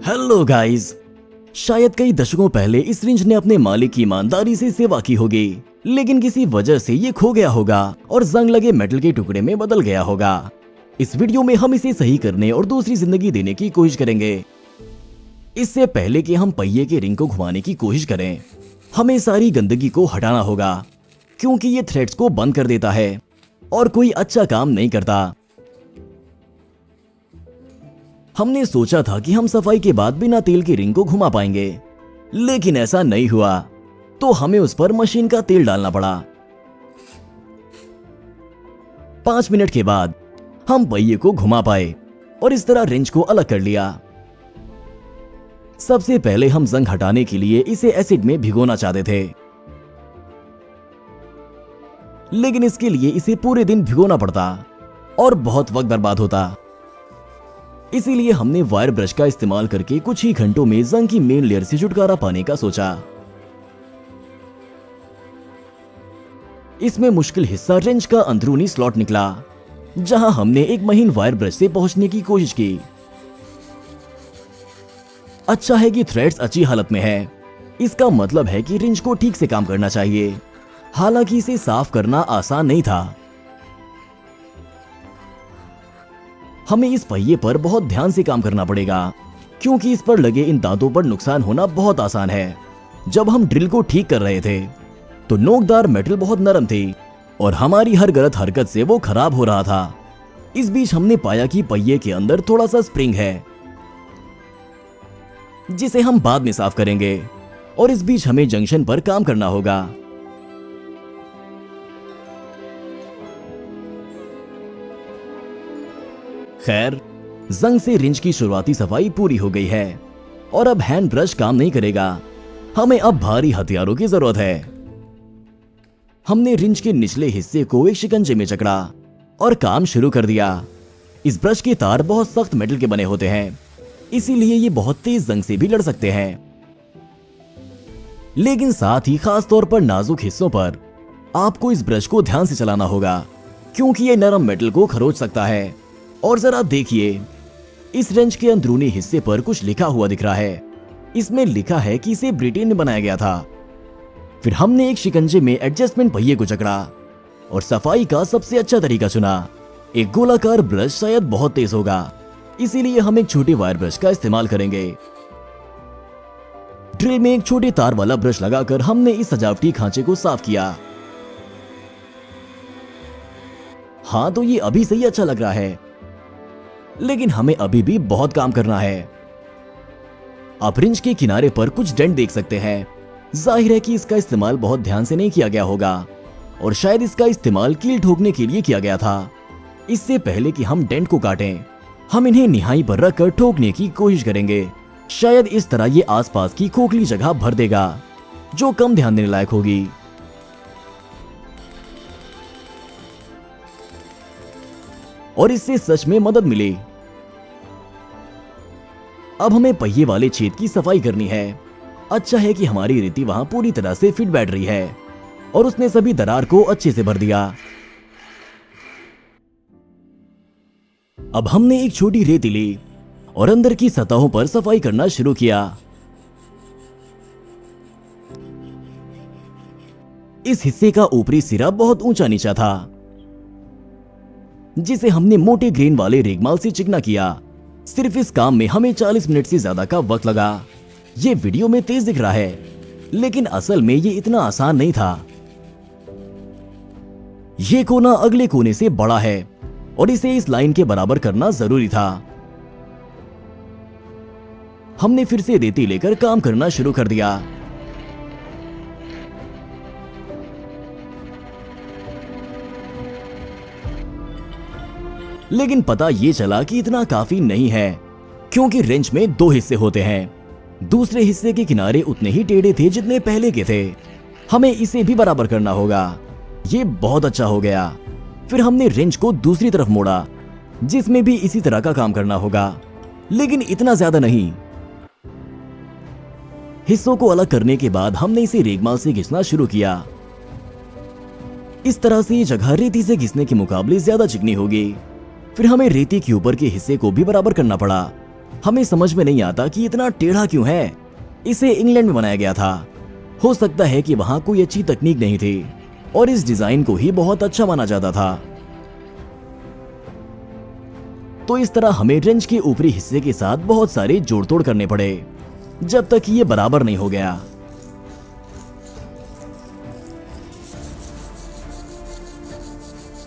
Hello guys. शायद कई दशकों पहले इस रिंच ने अपने मालिक की ईमानदारी से सेवा की होगी, लेकिन किसी वजह से ये खो गया होगा और जंग लगे मेटल के टुकड़े में बदल गया होगा। इस वीडियो में हम इसे सही करने और दूसरी जिंदगी देने की कोशिश करेंगे। इससे पहले कि हम पहिए के रिंग को घुमाने की कोशिश करें, हमें सारी गंदगी को हटाना होगा, क्योंकि ये थ्रेड्स को बंद कर देता है और कोई अच्छा काम नहीं करता। हमने सोचा था कि हम सफाई के बाद बिना तेल की रिंग को घुमा पाएंगे, लेकिन ऐसा नहीं हुआ, तो हमें उस पर मशीन का तेल डालना पड़ा। 5 मिनट के बाद हम पहिए को घुमा पाए और इस तरह रिंच को अलग कर लिया। सबसे पहले हम जंग हटाने के लिए इसे एसिड में भिगोना चाहते थे, लेकिन इसके लिए इसे पूरे दिन भिगोना पड़ता और बहुत वक्त बर्बाद होता। इसीलिए हमने वायर ब्रश का इस्तेमाल करके कुछ ही घंटों में जंग की मेन लेयर से छुटकारा पाने का सोचा। इसमें मुश्किल हिस्सा रेंच का अंदरूनी स्लॉट निकला, जहां हमने एक महीन वायर ब्रश से पहुंचने की कोशिश की। अच्छा है कि थ्रेड्स अच्छी हालत में है, इसका मतलब है कि रिंच को ठीक से काम करना चाहिए। हालांकि इसे साफ करना आसान नहीं था। हमें इस पहिए पर बहुत ध्यान से काम करना पड़ेगा, क्योंकि इस पर लगे इन दांतों पर नुकसान होना बहुत आसान है। जब हम ड्रिल को ठीक कर रहे थे तो नोकदार मेटल बहुत नरम थी और हमारी हर गलत हरकत से वो खराब हो रहा था। इस बीच हमने पाया कि पहिए के अंदर थोड़ा सा स्प्रिंग है, जिसे हम बाद में साफ करेंगे, और इस बीच हमें जंक्शन पर काम करना होगा। खैर, जंग से रिंच की शुरुआती सफाई पूरी हो गई है और अब हैंड ब्रश काम नहीं करेगा। हमें अब भारी हथियारों की जरूरत है। हमने रिंच के निचले हिस्से को एक शिकंजे में जकड़ा और काम शुरू कर दिया। इस ब्रश के तार बहुत सख्त मेटल के बने होते हैं, इसीलिए ये बहुत तेज जंग से भी लड़ सकते हैं। लेकिन साथ ही खास तौर पर नाजुक हिस्सों पर आपको इस ब्रश को ध्यान से चलाना होगा, क्योंकि ये नरम मेटल को खरोच सकता है। और जरा देखिए, इस रेंच के अंदरूनी हिस्से पर कुछ लिखा हुआ दिख रहा है। इसमें लिखा है कि इसे ब्रिटेन में बनाया गया था। फिर हमने एक शिकंजे में एडजस्टमेंट पहिए को जकड़ा और सफाई का सबसे अच्छा तरीका चुना। एक गोलाकार ब्रश शायद बहुत तेज होगा, इसीलिए हम एक छोटे वायर ब्रश का इस्तेमाल करेंगे। ड्रिल में एक छोटे तार वाला ब्रश लगाकर हमने इस सजावटी खांचे को साफ किया। हाँ, तो ये अभी से ही अच्छा लग रहा है, लेकिन हमें अभी भी बहुत काम करना है। आप रिंच के किनारे पर कुछ डेंट देख सकते हैं। जाहिर है कि इसका इस्तेमाल बहुत ध्यान से नहीं किया गया होगा और शायद इसका इस्तेमाल कील ठोकने के लिए किया गया था। इससे पहले कि हम डेंट को काटें, हम इन्हें निहाई पर रखकर ठोकने की कोशिश करेंगे। शायद इस तरह ये आसपास की खोखली जगह भर देगा, जो कम ध्यान देने लायक होगी। और इससे सच में मदद मिली। अब हमें पहिए वाले छेद की सफाई करनी है। अच्छा है कि हमारी रेती वहां पूरी तरह से फिट बैठ रही है और उसने सभी दरार को अच्छे से भर दिया। अब हमने एक छोटी रेती ली और अंदर की सतहों पर सफाई करना शुरू किया। इस हिस्से का ऊपरी सिरा बहुत ऊंचा नीचा था, जिसे हमने मोटे ग्रेन वाले रेगमाल से चिकना किया। सिर्फ इस काम में हमें 40 मिनट से ज्यादा का वक्त लगा। ये वीडियो में तेज दिख रहा है, लेकिन असल में ये इतना आसान नहीं था। ये कोना अगले कोने से बड़ा है और इसे इस लाइन के बराबर करना जरूरी था। हमने फिर से रेती लेकर काम करना शुरू कर दिया। लेकिन पता ये चला कि इतना काफी नहीं है, क्योंकि रेंच में 2 हिस्से होते हैं। दूसरे हिस्से के किनारे उतने ही टेढ़े थे जितने पहले के थे। हमें इसे भी बराबर करना होगा। ये बहुत अच्छा हो गया। फिर हमने रेंच को दूसरी तरफ मोड़ा, जिसमें भी इसी तरह का काम करना होगा, लेकिन इतना ज्यादा नहीं। हिस्सों को अलग करने के बाद हमने इसे रेगमाल से घिसना शुरू किया। इस तरह से ये जगह रेती से घिसने के मुकाबले ज्यादा चिकनी होगी। फिर हमें रेती के ऊपर के हिस्से को भी बराबर करना पड़ा। हमें समझ में नहीं आता कि इतना टेढ़ा क्यों है। इसे इंग्लैंड में बनाया गया था। हो सकता है कि वहां कोई अच्छी तकनीक नहीं थी और इस डिजाइन को ही बहुत अच्छा माना जाता था। तो इस तरह हमें रेंच के ऊपरी हिस्से के साथ बहुत सारे जोड़ तोड़ करने पड़े जब तक ये बराबर नहीं हो गया।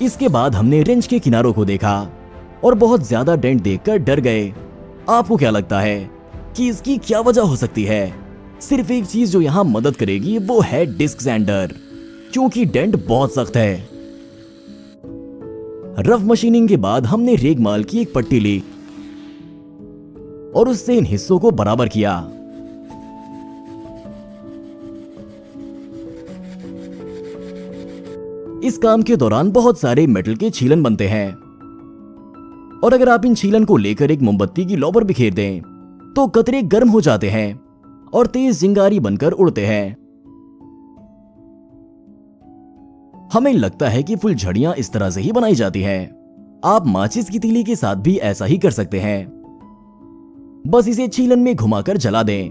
इसके बाद हमने रेंच के किनारों को देखा और बहुत ज्यादा डेंट देखकर डर गए। आपको क्या लगता है कि इसकी क्या वजह हो सकती है? सिर्फ एक चीज जो यहां मदद करेगी वो है डिस्क सैंडर, क्योंकि डेंट बहुत सख्त है। रफ मशीनिंग के बाद हमने रेगमाल की एक पट्टी ली और उससे इन हिस्सों को बराबर किया। इस काम के दौरान बहुत सारे मेटल के छीलन बनते हैं और अगर आप इन छीलन को लेकर एक मोमबत्ती की लौ पर बिखेर दें तो कतरे गर्म हो जाते हैं और तेज चिंगारी बनकर उड़ते हैं। हमें लगता है कि फुलझड़ियां इस तरह से ही बनाई जाती हैं। आप माचिस की तीली के साथ भी ऐसा ही कर सकते हैं। बस इसे छीलन में घुमाकर जला दें।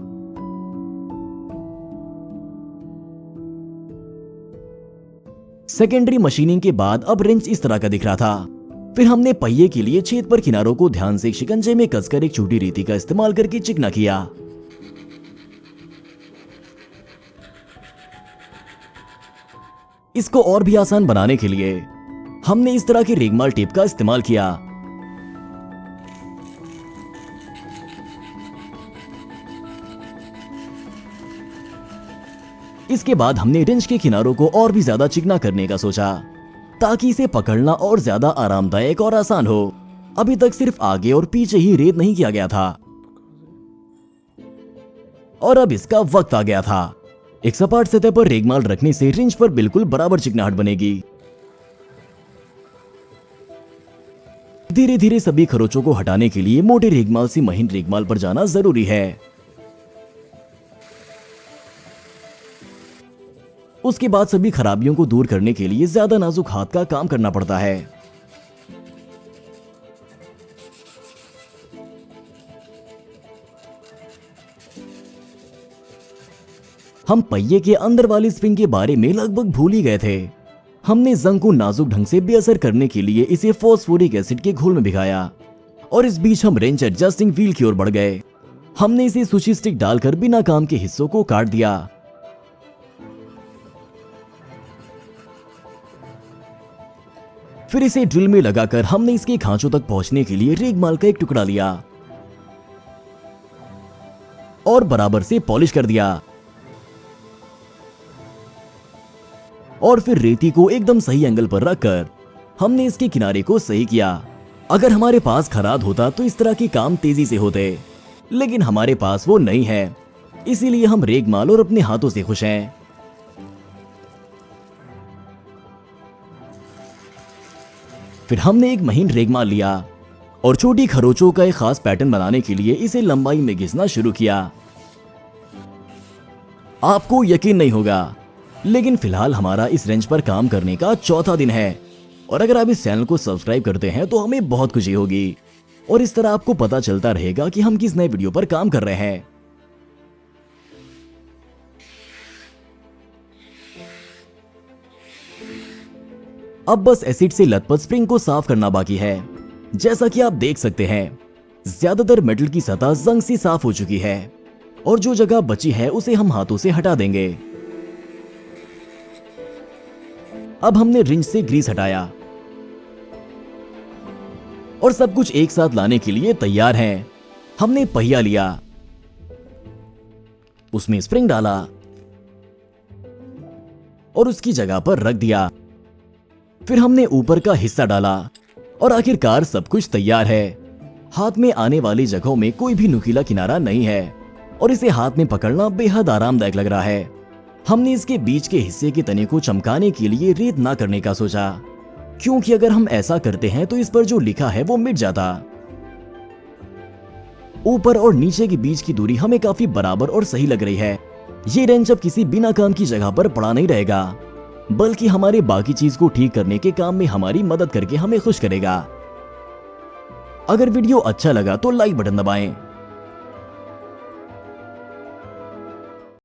सेकेंडरी मशीनिंग के बाद अब रेंच इस तरह का दिख रहा था। फिर हमने पहिए के लिए छेद पर किनारों को ध्यान से शिकंजे में कसकर एक छोटी रीति का इस्तेमाल करके चिकना किया। इसको और भी आसान बनाने के लिए हमने इस तरह के रेगमाल टेप का इस्तेमाल किया। इसके बाद हमने रेंच के किनारों को और भी ज्यादा चिकना करने का सोचा ताकि इसे पकड़ना और ज्यादा आरामदायक और आसान हो। अभी तक सिर्फ आगे और पीछे ही रेत नहीं किया गया था और अब इसका वक्त आ गया था। एक सपाट सतह पर रेगमाल रखने से रेंच पर बिल्कुल बराबर चिकनाहट बनेगी। धीरे धीरे सभी खरोचों को हटाने के लिए मोटे रेगमाल से महीन रेगमाल पर जाना जरूरी है। उसके बाद सभी खराबियों को दूर करने के लिए ज्यादा नाजुक हाथ का काम करना पड़ता है। हम पहिए के अंदर वाली स्प्रिंग के बारे में लगभग भूल ही गए थे। हमने जंग को नाजुक ढंग से बेअसर करने के लिए इसे फॉस्फोरिक एसिड के घोल में भिगाया और इस बीच हम रेंच एडजस्टिंग व्हील की ओर बढ़ गए। हमने इसे सुशी स्टिक डालकर बिना काम के हिस्सों को काट दिया। फिर इसे ड्रिल में लगाकर हमने इसके खांचों तक पहुंचने के लिए रेगमाल का एक टुकड़ा लिया और बराबर से पॉलिश कर दिया और फिर रेती को एकदम सही एंगल पर रखकर हमने इसके किनारे को सही किया। अगर हमारे पास खराद होता तो इस तरह के काम तेजी से होते, लेकिन हमारे पास वो नहीं है, इसीलिए हम रेगमाल और अपने हाथों से खुश हैं। फिर हमने एक महीन रेगमाल लिया और छोटी खरोचों का एक खास पैटर्न बनाने के लिए इसे लंबाई में घिसना शुरू किया। आपको यकीन नहीं होगा, लेकिन फिलहाल हमारा इस रेंच पर काम करने का चौथा दिन है और अगर आप इस चैनल को सब्सक्राइब करते हैं तो हमें बहुत खुशी होगी और इस तरह आपको पता चलता रहेगा कि हम किस नए वीडियो पर काम कर रहे हैं। अब बस एसिड से लथपथ स्प्रिंग को साफ करना बाकी है। जैसा कि आप देख सकते हैं, ज्यादातर मेटल की सतह जंग से साफ हो चुकी है और जो जगह बची है उसे हम हाथों से हटा देंगे। अब हमने रिंच से ग्रीस हटाया और सब कुछ एक साथ लाने के लिए तैयार हैं। हमने पहिया लिया, उसमें स्प्रिंग डाला और उसकी जगह पर रख दिया। फिर हमने ऊपर का हिस्सा डाला और आखिरकार सब कुछ तैयार है। हाथ में आने वाली जगहों में कोई भी नुकीला किनारा नहीं है और इसे हाथ में पकड़ना बेहद आरामदायक लग रहा है। हमने इसके बीच के हिस्से के तने को चमकाने के लिए रेत ना करने का सोचा, क्योंकि अगर हम ऐसा करते हैं तो इस पर जो लिखा है वो मिट जाता। ऊपर और नीचे के बीच की दूरी हमें काफी बराबर और सही लग रही है। ये रेंच अब किसी बिना काम की जगह पर पड़ा नहीं रहेगा, बल्कि हमारे बाकी चीज को ठीक करने के काम में हमारी मदद करके हमें खुश करेगा। अगर वीडियो अच्छा लगा तो लाइक बटन दबाएं